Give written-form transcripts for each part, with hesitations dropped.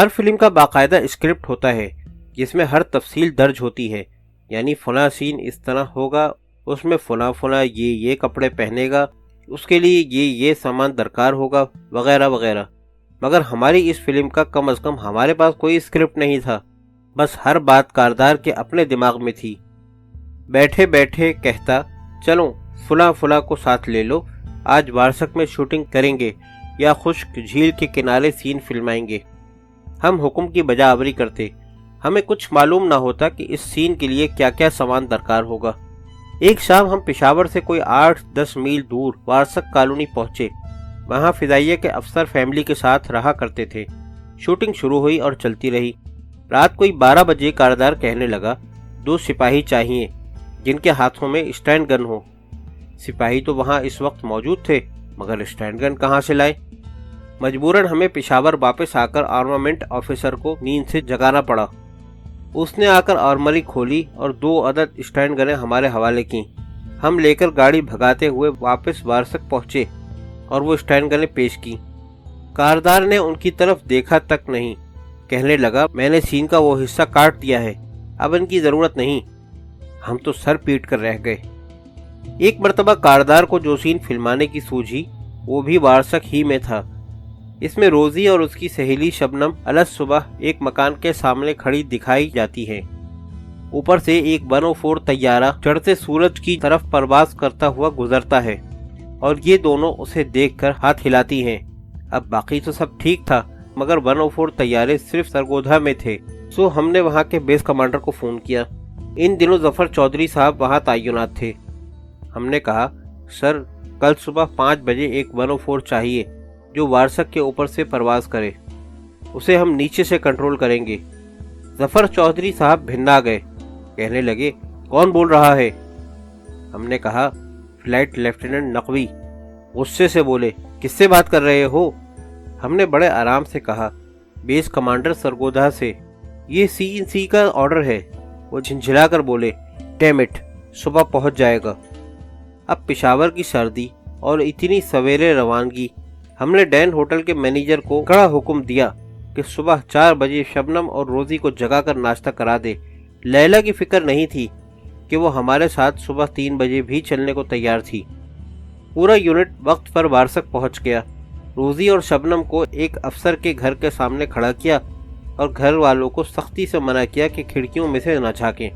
ہر film کا باقاعدہ script ہوتا ہے جس میں ہر تفصیل درج ہوتی ہے، یعنی فلاں سین اس طرح ہوگا، اس میں فلاں فلاں یہ کپڑے پہنے گا، اس کے لیے یہ سامان درکار ہوگا، وغیرہ وغیرہ۔ مگر ہماری اس فلم کا کم از کم ہمارے پاس کوئی اسکرپٹ نہیں تھا، بس ہر بات کاردار کے اپنے دماغ میں تھی۔ بیٹھے بیٹھے کہتا، چلو فلاں فلاں کو ساتھ لے لو، آج وارسک میں شوٹنگ کریں گے یا خشک جھیل کے کنارے سین فلمائیں گے۔ ہم حکم کی بجا آوری کرتے، ہمیں کچھ معلوم نہ ہوتا کہ اس سین کے لیے کیا کیا سامان درکار ہوگا۔ ایک شام ہم پشاور سے کوئی 8-10 میل دور وارسک کالونی پہنچے۔ وہاں فضائیہ کے افسر فیملی کے ساتھ رہا کرتے تھے۔ شوٹنگ شروع ہوئی اور چلتی رہی۔ رات کوئی 12 بجے کاردار کہنے لگا، 2 سپاہی چاہیے جن کے ہاتھوں میں اسٹینڈ گن ہو۔ سپاہی تو وہاں اس وقت موجود تھے، مگر اسٹینڈ گن کہاں سے لائے؟ مجبوراً ہمیں پشاور واپس آ کر آرمامنٹ آفیسر کو نیند سے جگانا پڑا۔ اس نے آ کر آرمری کھولی اور 2 عدد اسٹینڈ گنیں ہمارے حوالے کیں۔ ہم لے کر گاڑی بھگاتے ہوئے واپس وارسک پہنچے اور وہ اسٹینڈ گنیں پیش کی۔ کاردار نے ان کی طرف دیکھا تک نہیں، کہنے لگا، میں نے سین کا وہ حصہ کاٹ دیا ہے، اب ان کی ضرورت نہیں۔ ہم تو سر پیٹ کر رہ گئے۔ ایک مرتبہ کاردار کو جو سین فلمانے کی سوجھی، وہ بھی وارسک ہی میں تھا۔ اس میں روزی اور اس کی سہیلی شبنم الگ صبح ایک مکان کے سامنے کھڑی دکھائی جاتی ہے۔ اوپر سے ایک 104 طیارہ چڑھتے سورج کی طرف پرواز کرتا ہوا گزرتا ہے اور یہ دونوں اسے دیکھ کر ہاتھ ہلاتی ہیں۔ اب باقی تو سب ٹھیک تھا، مگر 104 طیارے صرف سرگودھا میں تھے، سو ہم نے وہاں کے بیس کمانڈر کو فون کیا۔ ان دنوں ظفر چودھری صاحب وہاں تعینات تھے۔ ہم نے کہا، سر کل صبح 5 بجے ایک 104 چاہیے جو وارسک کے اوپر سے پرواز کرے، اسے ہم نیچے سے کنٹرول کریں گے۔ ظفر چودھری صاحب بھننا گئے، کہنے لگے، کون بول رہا ہے؟ ہم نے کہا، فلائٹ لیفٹیننٹ نقوی۔ غصے سے بولے، کس سے بات کر رہے ہو؟ ہم نے بڑے آرام سے کہا، بیس کمانڈر سرگودھا سے، یہ CNC کا آرڈر ہے۔ وہ جھنجھلا کر بولے، ڈیم اٹ، صبح پہنچ جائے گا۔ اب پشاور کی سردی اور اتنی سویرے روانگی، ہم نے ڈین ہوٹل کے مینیجر کو کڑا حکم دیا کہ صبح 4 بجے شبنم اور روزی کو جگا کر ناشتہ کرا دے۔ لیلا کی فکر نہیں تھی کہ وہ ہمارے ساتھ صبح 3 بجے بھی چلنے کو تیار تھی۔ پورا یونٹ وقت پر وارسک پہنچ گیا۔ روزی اور شبنم کو ایک افسر کے گھر کے سامنے کھڑا کیا اور گھر والوں کو سختی سے منع کیا کہ کھڑکیوں میں سے نہ جھانکیں۔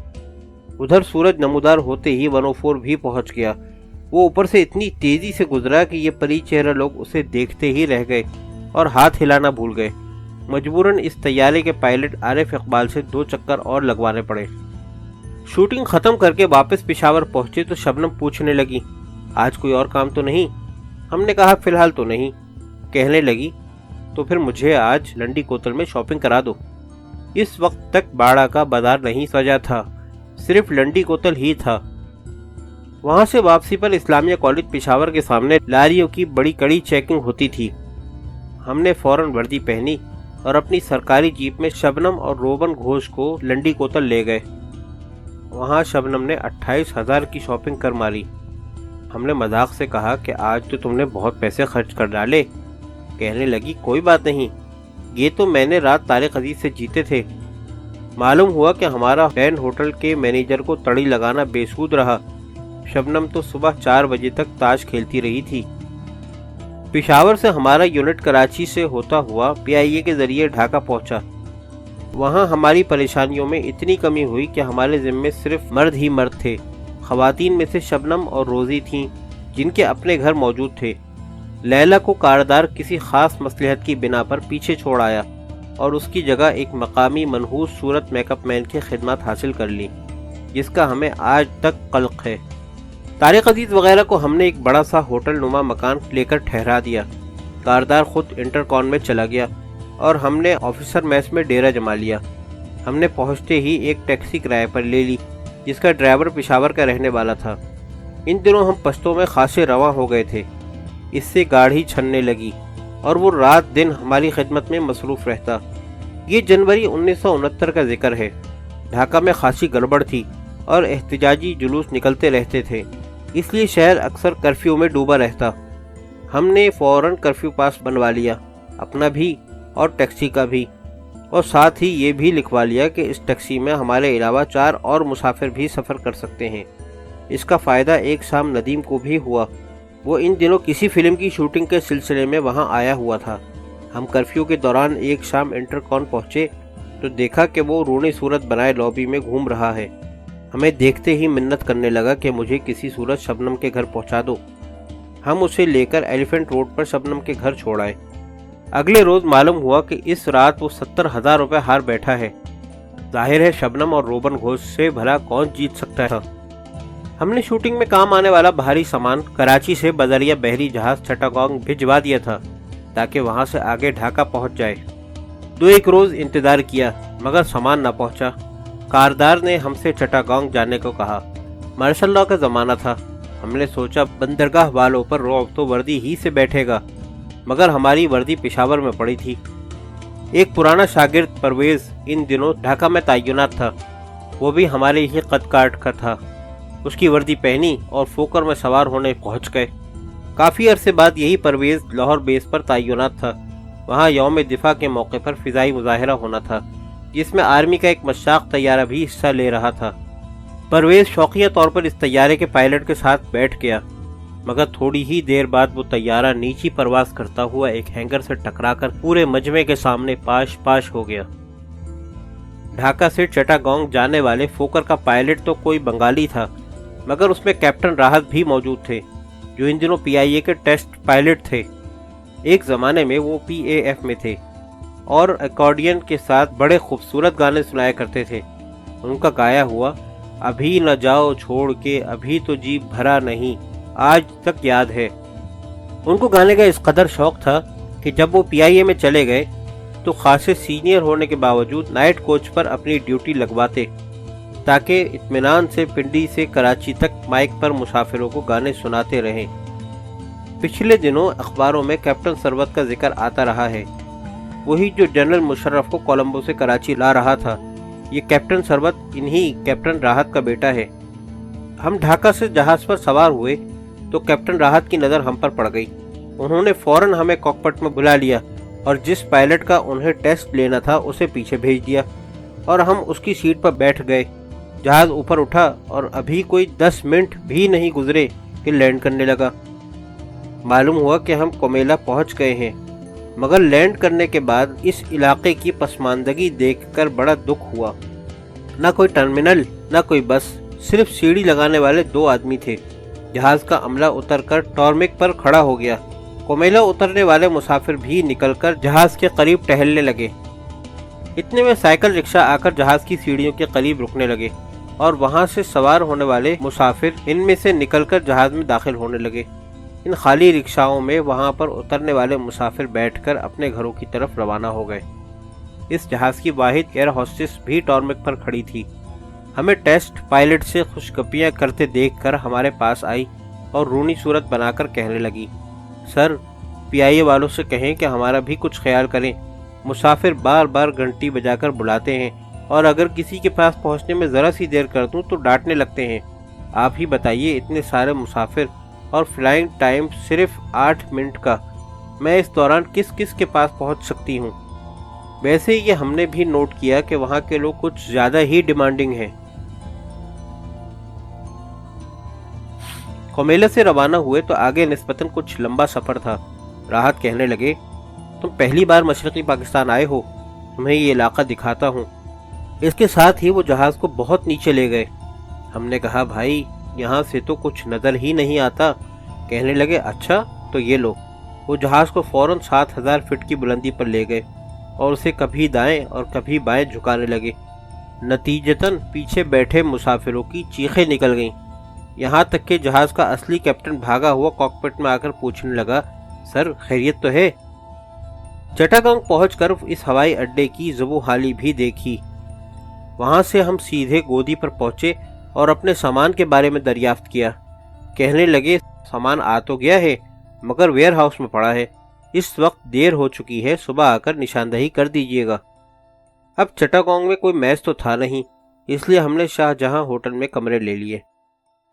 ادھر سورج نمودار ہوتے ہی 104 بھی پہنچ گیا۔ وہ اوپر سے اتنی تیزی سے گزرا کہ یہ پری چہرہ لوگ اسے دیکھتے ہی رہ گئے اور ہاتھ ہلانا بھول گئے۔ مجبوراً اس طیارے کے پائلٹ عارف اقبال سے 2 چکر اور لگوانے پڑے۔ شوٹنگ ختم کر کے واپس پشاور پہنچے تو شبنم پوچھنے لگی، آج کوئی اور کام تو نہیں؟ ہم نے کہا، فی الحال تو نہیں۔ کہنے لگی، تو پھر مجھے آج لنڈی کوتل میں شاپنگ کرا دو۔ اس وقت تک باڑہ کا بازار نہیں سجا تھا، صرف لنڈی کوتل ہی تھا۔ وہاں سے واپسی پر اسلامیہ کالج پشاور کے سامنے لاریوں کی بڑی کڑی چیکنگ ہوتی تھی۔ ہم نے فوراً وردی پہنی اور اپنی سرکاری جیپ میں شبنم اور روبن گھوش کو لنڈی کوتل لے گئے۔ وہاں شبنم نے 28,000 کی شاپنگ کر ماری۔ ہم نے مذاق سے کہا کہ آج تو تم نے بہت پیسے خرچ کر ڈالے۔ کہنے لگی، کوئی بات نہیں، یہ تو میں نے رات طارق عزیز سے جیتے تھے۔ معلوم ہوا کہ ہمارا ڈین ہوٹل کے مینیجر کو تڑی لگانا بے سود رہا۔ شبنم تو صبح 4 بجے تک تاش کھیلتی رہی تھی۔ پشاور سے ہمارا یونٹ کراچی سے ہوتا ہوا PIA کے ذریعے ڈھاکہ پہنچا۔ وہاں ہماری پریشانیوں میں اتنی کمی ہوئی کہ ہمارے ذمے صرف مرد ہی مرد تھے۔ خواتین میں سے شبنم اور روزی تھیں جن کے اپنے گھر موجود تھے۔ لیلا کو کاردار کسی خاص مصلحت کی بنا پر پیچھے چھوڑ آیا اور اس کی جگہ ایک مقامی منحوس صورت میک اپ مین کی خدمات حاصل کر لی، جس کا ہمیں آج تک قلق ہے۔ طارق عزیز وغیرہ کو ہم نے ایک بڑا سا ہوٹل نما مکان لے کر ٹھہرا دیا۔ کاردار خود انٹرکون میں چلا گیا اور ہم نے آفیسر میس میں ڈیرا جما لیا۔ ہم نے پہنچتے ہی ایک ٹیکسی کرائے پر لے لی جس کا ڈرائیور پشاور کا رہنے والا تھا۔ ان دنوں ہم پشتوں میں خاصے رواں ہو گئے تھے، اس سے گاڑی چھننے لگی اور وہ رات دن ہماری خدمت میں مصروف رہتا۔ یہ جنوری 1969 کا ذکر ہے۔ ڈھاکہ میں خاصی گڑبڑ تھی اور احتجاجی جلوس نکلتے رہتے تھے، اس لیے شہر اکثر کرفیو میں ڈوبا رہتا۔ ہم نے فوراً کرفیو پاس بنوا لیا، اپنا بھی اور ٹیکسی کا بھی۔ اور ساتھ ہی یہ بھی لکھوا لیا کہ اس ٹیکسی میں ہمارے علاوہ 4 اور مسافر بھی سفر کر سکتے ہیں۔ اس کا فائدہ ایک شام ندیم کو بھی ہوا۔ وہ ان دنوں کسی فلم کی شوٹنگ کے سلسلے میں وہاں آیا ہوا تھا۔ ہم کرفیو کے دوران ایک شام انٹرکون پہنچے تو دیکھا کہ وہ رونی صورت بنائے لابی میں گھوم رہا ہے۔ ہمیں دیکھتے ہی منت کرنے لگا کہ مجھے کسی صورت شبنم کے گھر پہنچا دو۔ ہم اسے لے کر ایلیفنٹ روڈ پر شبنم کے گھر چھوڑ آئے۔ اگلے روز معلوم ہوا کہ اس رات وہ 70,000 روپے ہار بیٹھا ہے۔ ظاہر ہے شبنم اور روبن گھوش سے بھلا کون جیت سکتا تھا۔ ہم نے شوٹنگ میں کام آنے والا بھاری سامان کراچی سے بذریعہ بحری جہاز چٹاگانگ بھجوا دیا تھا تاکہ وہاں سے آگے ڈھاکہ پہنچ جائے۔ 2-1 روز انتظار کیا مگر سامان نہ پہنچا۔ کاردار نے ہم سے چٹاگانگ جانے کو کہا۔ مارشل لاء کا زمانہ تھا۔ ہم نے سوچا بندرگاہ والوں پر رعب تو وردی ہی سے بیٹھے گا، مگر ہماری وردی پشاور میں پڑی تھی۔ ایک پرانا شاگرد پرویز ان دنوں ڈھاکہ میں تعینات تھا، وہ بھی ہمارے ہی قد کاٹ کا تھا۔ اس کی وردی پہنی اور فوکر میں سوار ہونے پہنچ گئے۔ کافی عرصے بعد یہی پرویز لاہور بیس پر تعینات تھا۔ وہاں یوم دفاع کے موقع پر فضائی مظاہرہ ہونا تھا جس میں آرمی کا ایک مشاق طیارہ بھی حصہ لے رہا تھا۔ پرویز شوقیہ طور پر اس طیارے کے پائلٹ کے ساتھ بیٹھ گیا، مگر تھوڑی ہی دیر بعد وہ طیارہ نیچی پرواز کرتا ہوا ایک ہینگر سے ٹکرا کر پورے مجمع کے سامنے پاش پاش ہو گیا۔ ڈھاکہ سے چٹاگانگ جانے والے فوکر کا پائلٹ تو کوئی بنگالی تھا، مگر اس میں کیپٹن راحت بھی موجود تھے جو ان دنوں PIA کے ٹیسٹ پائلٹ تھے۔ ایک زمانے میں وہ PAF میں تھے اور ایکارڈین کے ساتھ بڑے خوبصورت گانے سنایا کرتے تھے۔ ان کا گایا ہوا ابھی نہ جاؤ چھوڑ کے ابھی تو جی بھرا نہیں آج تک یاد ہے۔ ان کو گانے کا اس قدر شوق تھا کہ جب وہ PIA میں چلے گئے تو خاصے سینئر ہونے کے باوجود نائٹ کوچ پر اپنی ڈیوٹی لگواتے تاکہ اطمینان سے پنڈی سے کراچی تک مائک پر مسافروں کو گانے سناتے رہیں۔ پچھلے دنوں اخباروں میں کیپٹن ثروت کا ذکر آتا رہا ہے، وہی جو جنرل مشرف کو کولمبو سے کراچی لا رہا تھا۔ یہ کیپٹن ثروت انہی کیپٹن راحت کا بیٹا ہے۔ ہم ڈھاکہ سے جہاز پر سوار ہوئے تو کیپٹن راحت کی نظر ہم پر پڑ گئی۔ انہوں نے فوراً ہمیں کاکپٹ میں بلا لیا اور جس پائلٹ کا انہیں ٹیسٹ لینا تھا اسے پیچھے بھیج دیا اور ہم اس کی سیٹ پر بیٹھ گئے۔ جہاز اوپر اٹھا اور ابھی کوئی 10 منٹ بھی نہیں گزرے کہ لینڈ کرنے لگا۔ معلوم ہوا کہ ہم کومیلا پہنچ گئے ہیں، مگر لینڈ کرنے کے بعد اس علاقے کی پسماندگی دیکھ کر بڑا دکھ ہوا۔ نہ کوئی ٹرمینل نہ کوئی بس، صرف سیڑھی لگانے والے 2 آدمی تھے۔ جہاز کا عملہ اتر کر ٹارمیک پر کھڑا ہو گیا۔ کومیلا اترنے والے مسافر بھی نکل کر جہاز کے قریب ٹہلنے لگے۔ اتنے میں سائیکل رکشہ آ کر جہاز کی سیڑھیوں کے قریب رکنے لگے اور وہاں سے سوار ہونے والے مسافر ان میں سے نکل کر جہاز میں داخل ہونے لگے۔ ان خالی رکشاؤں میں وہاں پر اترنے والے مسافر بیٹھ کر اپنے گھروں کی طرف روانہ ہو گئے۔ اس جہاز کی واحد ایئر ہوسٹس بھی ٹارمیک پر کھڑی تھی۔ ہمیں ٹیسٹ پائلٹ سے خوشگپیاں کرتے دیکھ کر ہمارے پاس آئی اور رونی صورت بنا کر کہنے لگی، سر PIA والوں سے کہیں کہ ہمارا بھی کچھ خیال کریں۔ مسافر بار بار گھنٹی بجا کر بلاتے ہیں اور اگر کسی کے پاس پہنچنے میں ذرا سی دیر کر دوں تو ڈانٹنے لگتے ہیں۔ آپ ہی بتائیے، اتنے سارے مسافر اور فلائنگ ٹائم صرف 8 منٹ کا، میں اس دوران کس کس کے پاس پہنچ سکتی ہوں؟ ویسے یہ ہم نے بھی نوٹ کیا کہ وہاں کے لوگ کچھ زیادہ ہی ڈیمانڈنگ ہیں۔ کومیلا سے روانہ ہوئے تو آگے نسبتاً کچھ لمبا سفر تھا۔ راحت کہنے لگے، تم پہلی بار مشرقی پاکستان آئے ہو، تمہیں یہ علاقہ دکھاتا ہوں۔ اس کے ساتھ ہی وہ جہاز کو بہت نیچے لے گئے۔ ہم نے کہا، بھائی یہاں سے تو کچھ نظر ہی نہیں آتا۔ کہنے لگے، اچھا تو یہ لو۔ وہ جہاز کو فوراً 7000 فٹ کی بلندی پر لے گئے اور اسے کبھی دائیں اور کبھی بائیں جھکانے لگے۔ نتیجتاً پیچھے بیٹھے مسافروں کی چیخیں نکل گئیں، یہاں تک کہ جہاز کا اصلی کیپٹن بھاگا ہوا کاکپٹ میں آ کر پوچھنے لگا، سر خیریت تو ہے؟ چٹاگانگ پہنچ کر اس ہوائی اڈے کی زبوں حالی بھی دیکھی۔ وہاں سے ہم سیدھے گودی پر پہنچے اور اپنے سامان کے بارے میں دریافت کیا۔ کہنے لگے، سامان آ تو گیا ہے مگر ویئر ہاؤس میں پڑا ہے، اس وقت دیر ہو چکی ہے، صبح آ کر نشاندہی کر دیجیے گا۔ اب چٹاگانگ میں کوئی میس تو تھا نہیں، اس لیے ہم نے شاہ جہاں ہوٹل میں کمرے لے لیے۔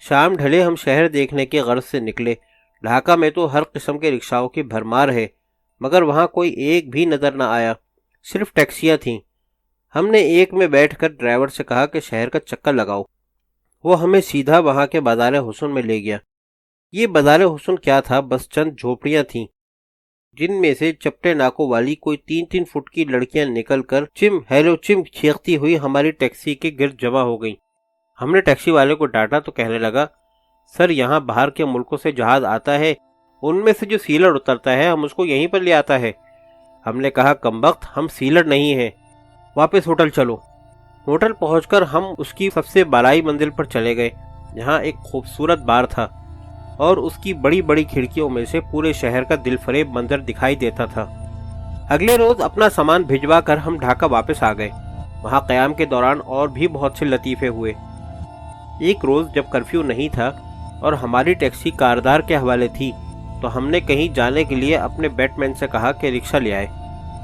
شام ڈھلے ہم شہر دیکھنے کے غرض سے نکلے۔ ڈھاکہ میں تو ہر قسم کے رکشاؤں کی بھرمار ہے، مگر وہاں کوئی ایک بھی نظر نہ آیا، صرف ٹیکسیاں تھیں ہم نے ایک میں بیٹھ کر ڈرائیور سے کہا کہ شہر کا چکر لگاؤ۔ وہ ہمیں سیدھا وہاں کے بازار حسن میں لے گیا۔ یہ بازار حسن کیا تھا، بس چند جھوپڑیاں تھیں جن میں سے چپٹے ناکوں والی کوئی 3-3 فٹ کی لڑکیاں نکل کر چم ہیلو چم چیختی ہوئی ہماری ٹیکسی کے گرد جمع ہو گئیں۔ ہم نے ٹیکسی والے کو ڈانٹا تو کہنے لگا، سر یہاں باہر کے ملکوں سے جہاز آتا ہے، ان میں سے جو سیلر اترتا ہے ہم اس کو یہیں پر لے آتا ہے۔ ہم نے کہا، کمبخت ہم سیلر نہیں ہیں، واپس ہوٹل چلو۔ ہوٹل پہنچ کر ہم اس کی سب سے بالائی منزل پر چلے گئے، جہاں ایک خوبصورت بار تھا اور اس کی بڑی بڑی کھڑکیوں میں سے پورے شہر کا دل فریب منظر دکھائی دیتا تھا۔ اگلے روز اپنا سامان بھجوا کر ہم ڈھاکہ واپس آ گئے۔ وہاں قیام کے دوران اور بھی بہت سے لطیفے ہوئے۔ ایک روز جب کرفیو نہیں تھا اور ہماری ٹیکسی کاردار کے حوالے تھی تو ہم نے کہیں جانے کے لیے اپنے بیٹ مین سے کہا کہ رکشہ لے آئے۔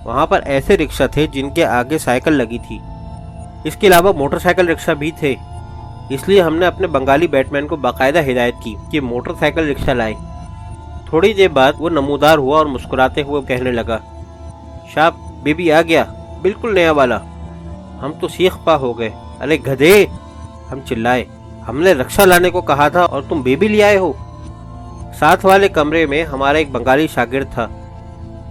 وہاں پر ایسے رکشہ تھے جن کے آگے سائیکل لگی تھی، اس کے علاوہ موٹر سائیکل رکشہ بھی تھے۔ اس لیے ہم نے اپنے بنگالی بیٹ مین کو باقاعدہ ہدایت کی کہ موٹر سائیکل رکشہ لائے۔ تھوڑی دیر بعد وہ نمودار ہوا اور مسکراتے ہوئے کہنے لگا، شاپ بیبی آ گیا، بالکل نیا والا۔ ہم تو سیخ پا ہو گئے۔ ارے گدھے، ہم چلائے، ہم نے رکشہ لانے کو کہا تھا اور تم بیبی لے آئے ہو۔ ساتھ والے کمرے میں ہمارا ایک بنگالی شاگرد تھا۔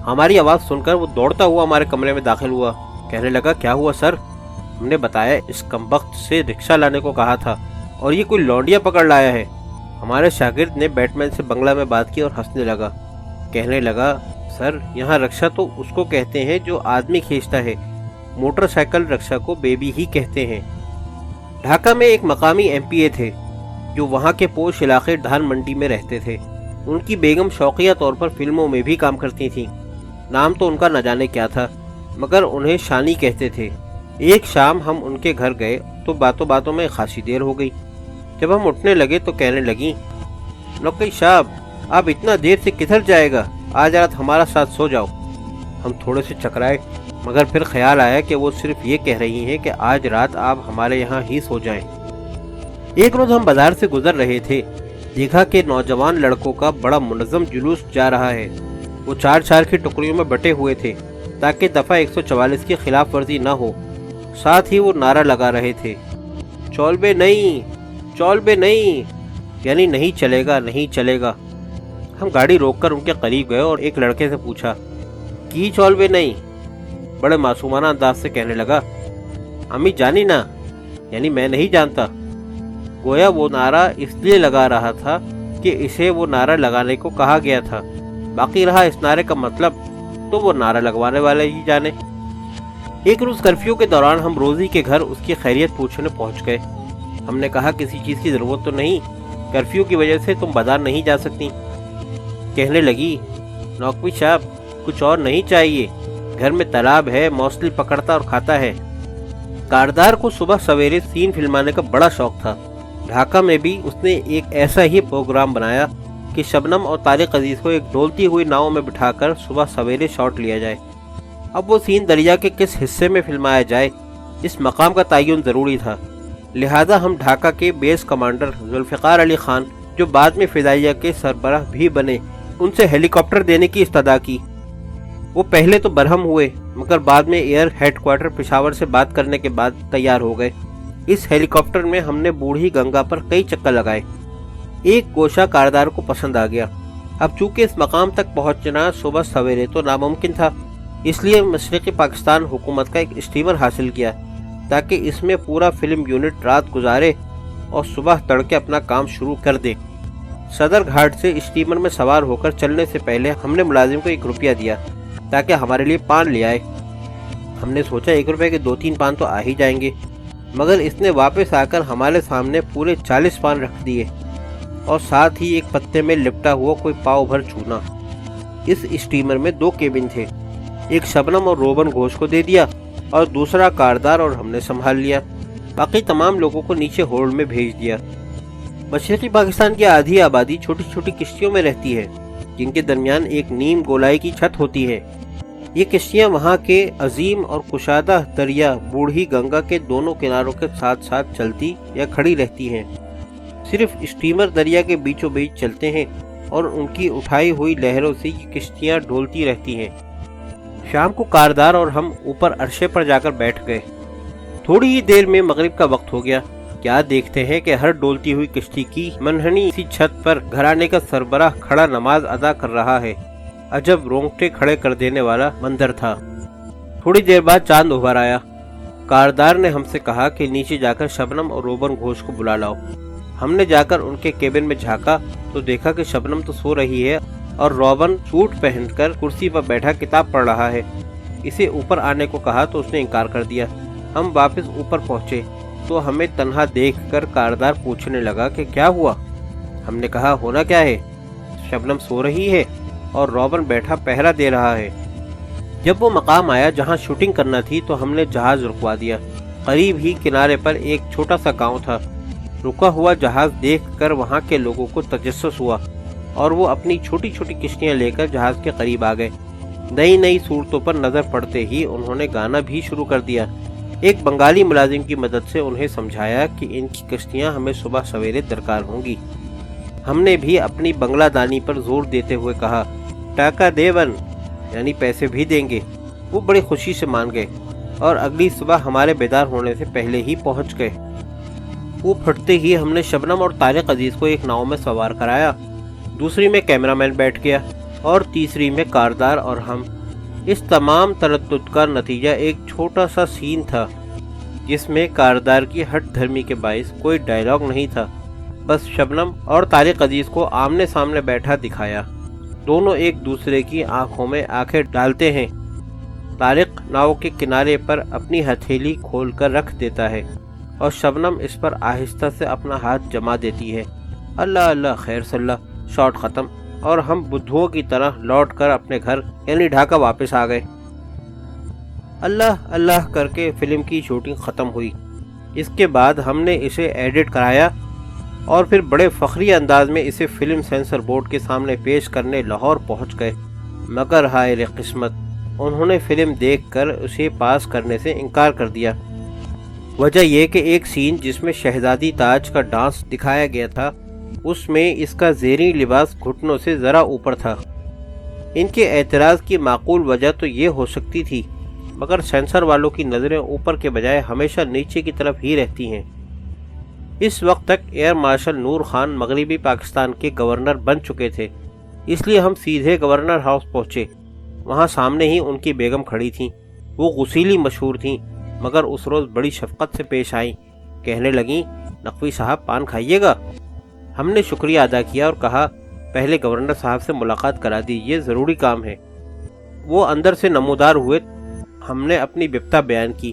ہماری آواز سن کر وہ دوڑتا ہوا ہمارے کمرے میں داخل ہوا، کہنے لگا، کیا ہوا سر؟ ہم نے بتایا، اس کمبخت سے رکشہ لانے کو کہا تھا اور یہ کوئی لونڈیا پکڑ لایا ہے۔ ہمارے شاگرد نے بیٹ مین سے بنگلہ میں بات کی اور ہنسنے لگا، کہنے لگا، سر یہاں رکشہ تو اس کو کہتے ہیں جو آدمی کھینچتا ہے، موٹر سائیکل رکشہ کو بیبی ہی کہتے ہیں۔ ڈھاکہ میں ایک مقامی ایم پی اے تھے جو وہاں کے پوش علاقے دھان منڈی میں رہتے تھے۔ ان کی بیگم شوقیہ طور پر فلموں میں بھی کام کرتی تھیں۔ نام تو ان کا نہ جانے کیا تھا، مگر انہیں شانی کہتے تھے۔ ایک شام ہم ان کے گھر گئے تو باتوں باتوں میں خاصی دیر ہو گئی۔ جب ہم اٹھنے لگے تو کہنے لگیں، نوکئی صاحب آپ اتنا دیر سے کدھر جائے گا، آج رات ہمارا ساتھ سو جاؤ۔ ہم تھوڑے سے چکرائے، مگر پھر خیال آیا کہ وہ صرف یہ کہہ رہی ہیں کہ آج رات آپ ہمارے یہاں ہی سو جائیں۔ ایک روز ہم بازار سے گزر رہے تھے، دیکھا کہ نوجوان لڑکوں کا بڑا منظم جلوس جا رہا ہے۔ وہ 4 کی ٹکڑیوں میں بٹے ہوئے تھے تاکہ دفعہ 144 کی خلاف ورزی نہ ہو۔ ساتھ ہی وہ نعرہ لگا رہے تھے، چول بے نہیں، چول بے نہیں، یعنی نہیں چلے گا، نہیں چلے گا۔ ہم گاڑی روک کر ان کے قریب گئے اور ایک لڑکے سے پوچھا، کی چول بے نہیں؟ بڑے معصومانہ انداز سے کہنے لگا، امی جانی نا، یعنی میں نہیں جانتا۔ گویا وہ نعرہ اس لیے لگا رہا تھا کہ اسے وہ نعرہ لگانے کو کہا گیا تھا، باقی رہا اس نعرے کا مطلب تو وہ نعرہ لگوانے والے ہی جانے۔ ایک روز کرفیو کے دوران ہم روزی کے گھر اس کی خیریت پوچھنے پہنچ گئے۔ ہم نے کہا، کسی چیز کی ضرورت تو نہیں؟ کرفیو کی وجہ سے تم بازار نہیں جا سکتی۔ کہنے لگی، نوکوی صاحب کچھ اور نہیں چاہیے، گھر میں تالاب ہے، موصلی پکڑتا اور کھاتا ہے۔ کاردار کو صبح سویرے سین فلمانے کا بڑا شوق تھا۔ ڈھاکہ میں بھی اس نے ایک ایسا ہی پروگرام بنایا کہ شبنم اور طارق عزیز کو ایک ڈولتی ہوئی ناؤ میں بٹھا کر صبح سویرے شاٹ لیا جائے۔ اب وہ سین دریا کے کس حصے میں فلمایا جائے، اس مقام کا تعین ضروری تھا۔ لہذا ہم ڈھاکہ کے بیس کمانڈر ذوالفقار علی خان، جو بعد میں فضائیہ کے سربراہ بھی بنے، ان سے ہیلی کاپٹر دینے کی استدعا کی۔ وہ پہلے تو برہم ہوئے، مگر بعد میں ایئر ہیڈ کوارٹر پشاور سے بات کرنے کے بعد تیار ہو گئے۔ اس ہیلی کاپٹر میں ہم نے بوڑھی گنگا پر کئی چکر لگائے۔ ایک گوشہ کاردار کو پسند آ گیا۔ اب چونکہ اس مقام تک پہنچنا صبح سویرے تو ناممکن تھا، اس لیے مشرقی پاکستان حکومت کا ایک اسٹیمر حاصل کیا تاکہ اس میں پورا فلم یونٹ رات گزارے اور صبح تڑکے اپنا کام شروع کر دے۔ صدر گھاٹ سے اسٹیمر میں سوار ہو کر چلنے سے پہلے ہم نے ملازم کو 1 روپیہ دیا تاکہ ہمارے لیے پان لے آئے۔ ہم نے سوچا 1 روپے کے 2-3 پان تو آ ہی جائیں گے، مگر اس نے واپس آ کر ہمارے سامنے پورے 40 پان رکھ دیے اور ساتھ ہی ایک پتے میں لپٹا ہوا کوئی پاؤ بھر چونا۔ اس اسٹیمر میں 2 کیبن تھے، ایک شبنم اور روبن گھوش کو دے دیا اور دوسرا کاردار اور ہم نے سنبھال لیا۔ باقی تمام لوگوں کو نیچے ہولڈ میں بھیج دیا۔ مشرقی پاکستان کی آدھی آبادی چھوٹی چھوٹی کشتیوں میں رہتی ہے، جن کے درمیان ایک نیم گولائی کی چھت ہوتی ہے۔ یہ کشتیاں وہاں کے عظیم اور کشادہ دریا بوڑھی گنگا کے دونوں کناروں کے ساتھ ساتھ چلتی یا کھڑی رہتی ہیں۔ صرف اسٹیمر دریا کے بیچوں بیچ چلتے ہیں اور ان کی اٹھائی ہوئی لہروں سے یہ کشتیاں ڈھولتی رہتی ہیں۔ شام کو کاردار اور ہم اوپر عرشے پر جا کر بیٹھ گئے۔ تھوڑی ہی دیر میں مغرب کا وقت ہو گیا. کیا دیکھتے ہیں کہ ہر ڈولتی ہوئی کشتی کی منحنی سی چھت پر گھرانے کا سربراہ کھڑا نماز ادا کر رہا ہے. عجب رونگٹے کھڑے کر دینے والا منظر تھا. تھوڑی دیر بعد چاند ابھر آیا. کاردار نے ہم سے کہا کہ نیچے جا کر شبنم اور روبن گھوش کو بلا لاؤ. ہم نے جا کر ان کے کیبن میں جھانکا تو دیکھا کہ شبنم تو سو رہی ہے اور روبن سوٹ پہن کر کرسی پر بیٹھا کتاب پڑھ رہا ہے. اسے اوپر آنے کو کہا تو اس نے انکار کر دیا. ہم واپس اوپر پہنچے تو ہمیں تنہا دیکھ کر کاردار پوچھنے لگا کہ کیا ہوا. ہم نے کہا ہونا کیا ہے, شبنم سو رہی ہے اور روبن بیٹھا پہرا دے رہا ہے. جب وہ مقام آیا جہاں شوٹنگ کرنا تھی تو ہم نے جہاز رکوا دیا. قریب ہی کنارے پر ایک چھوٹا سا گاؤں تھا. رکا ہوا جہاز دیکھ کر وہاں کے لوگوں کو تجسس ہوا اور وہ اپنی چھوٹی چھوٹی کشتیاں لے کر جہاز کے قریب آ گئے. نئی نئی صورتوں پر نظر پڑتے ہی انہوں نے گانا بھی شروع کر دیا. ایک بنگالی ملازم کی مدد سے انہیں سمجھایا کہ ان کی کشتیاں ہمیں صبح سویرے درکار ہوں گی. ہم نے بھی اپنی بنگلہ دانی پر زور دیتے ہوئے کہا ٹاکا دیون, یعنی پیسے بھی دیں گے. وہ بڑی خوشی سے مان گئے اور اگلی صبح ہمارے بیدار ہونے سے پہلے ہی پہنچ گئے. وہ پھٹتے ہی ہم نے شبنم اور طارق عزیز کو ایک ناؤ میں سوار کرایا. دوسری میں کیمرہ مین بیٹھ گیا اور تیسری میں کاردار اور ہم. اس تمام تردد کا نتیجہ ایک چھوٹا سا سین تھا جس میں کاردار کی ہٹ دھرمی کے باعث کوئی ڈائلاگ نہیں تھا. بس شبنم اور طارق عزیز کو آمنے سامنے بیٹھا دکھایا. دونوں ایک دوسرے کی آنکھوں میں آنکھیں ڈالتے ہیں. طارق ناؤ کے کنارے پر اپنی ہتھیلی کھول کر رکھ دیتا ہے اور شبنم اس پر آہستہ سے اپنا ہاتھ جما دیتی ہے. اللہ اللہ خیر صلی اللہ. شاٹ ختم اور ہم بدھوؤں کی طرح لوٹ کر اپنے گھر یعنی ڈھاکہ واپس آ گئے. اللہ اللہ کر کے فلم کی شوٹنگ ختم ہوئی. اس کے بعد ہم نے اسے ایڈٹ کرایا اور پھر بڑے فخری انداز میں اسے فلم سینسر بورڈ کے سامنے پیش کرنے لاہور پہنچ گئے. مگر ہائے رے قسمت, انہوں نے فلم دیکھ کر اسے پاس کرنے سے انکار کر دیا. وجہ یہ کہ ایک سین جس میں شہزادی تاج کا ڈانس دکھایا گیا تھا اس میں اس کا زیریں لباس گھٹنوں سے ذرا اوپر تھا. ان کے اعتراض کی معقول وجہ تو یہ ہو سکتی تھی, مگر سینسر والوں کی نظریں اوپر کے بجائے ہمیشہ نیچے کی طرف ہی رہتی ہیں. اس وقت تک ایئر مارشل نور خان مغربی پاکستان کے گورنر بن چکے تھے, اس لیے ہم سیدھے گورنر ہاؤس پہنچے. وہاں سامنے ہی ان کی بیگم کھڑی تھیں. وہ غسیلی مشہور تھیں مگر اس روز بڑی شفقت سے پیش آئیں. کہنے لگیں نقوی صاحب پان کھائیے گا. ہم نے شکریہ ادا کیا اور کہا پہلے گورنر صاحب سے ملاقات کرا دیجیے, ضروری کام ہے. وہ اندر سے نمودار ہوئے. ہم نے اپنی بپتا بیان کی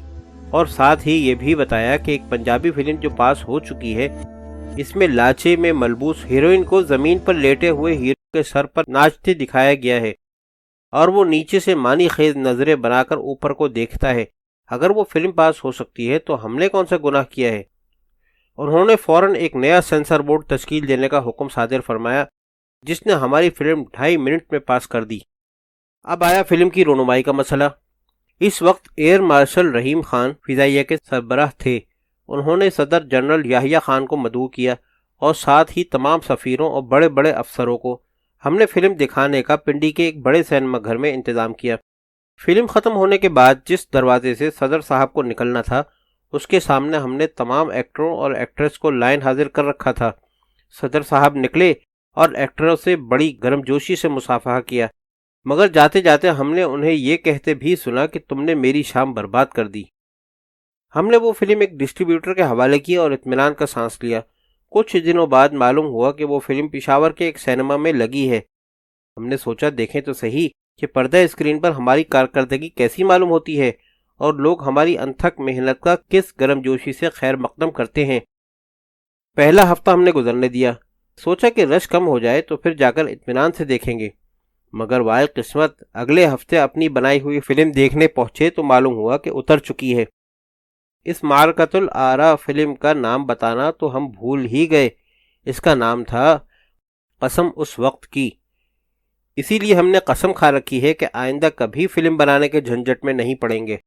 اور ساتھ ہی یہ بھی بتایا کہ ایک پنجابی فلم جو پاس ہو چکی ہے اس میں لاچے میں ملبوس ہیروئن کو زمین پر لیٹے ہوئے ہیرو کے سر پر ناچتے دکھایا گیا ہے اور وہ نیچے سے معنی خیز نظریں بنا کر اوپر کو دیکھتا ہے. اگر وہ فلم پاس ہو سکتی ہے تو ہم نے کون سا گناہ کیا ہے؟ انہوں نے فوراً ایک نیا سینسر بورڈ تشکیل دینے کا حکم صادر فرمایا جس نے ہماری فلم 2.5 منٹ میں پاس کر دی. اب آیا فلم کی رونمائی کا مسئلہ. اس وقت ایئر مارشل رحیم خان فضائیہ کے سربراہ تھے. انہوں نے صدر جنرل یحییٰ خان کو مدعو کیا اور ساتھ ہی تمام سفیروں اور بڑے بڑے افسروں کو. ہم نے فلم دکھانے کا پنڈی کے ایک بڑے سینما گھر میں انتظام کیا. فلم ختم ہونے کے بعد جس دروازے سے صدر صاحب کو نکلنا تھا اس کے سامنے ہم نے تمام ایکٹروں اور ایکٹریس کو لائن حاضر کر رکھا تھا. صدر صاحب نکلے اور ایکٹروں سے بڑی گرم جوشی سے مصافحہ کیا, مگر جاتے جاتے ہم نے انہیں یہ کہتے بھی سنا کہ تم نے میری شام برباد کر دی. ہم نے وہ فلم ایک ڈسٹریبیوٹر کے حوالے کی اور اطمینان کا سانس لیا. کچھ دنوں بعد معلوم ہوا کہ وہ فلم پشاور کے ایک سینما میں لگی ہے. ہم نے سوچا دیکھیں تو صحیح کہ پردہ اسکرین پر ہماری کارکردگی کیسی معلوم ہوتی ہے اور لوگ ہماری انتھک محنت کا کس گرم جوشی سے خیر مقدم کرتے ہیں. پہلا ہفتہ ہم نے گزرنے دیا. سوچا کہ رش کم ہو جائے تو پھر جا کر اطمینان سے دیکھیں گے. مگر وائے قسمت, اگلے ہفتے اپنی بنائی ہوئی فلم دیکھنے پہنچے تو معلوم ہوا کہ اتر چکی ہے. اس معرکۃ الآراء فلم کا نام بتانا تو ہم بھول ہی گئے. اس کا نام تھا قسم اس وقت کی. اسی لیے ہم نے قسم کھا رکھی ہے کہ آئندہ کبھی فلم بنانے کے جھنجٹ میں نہیں پڑیں گے.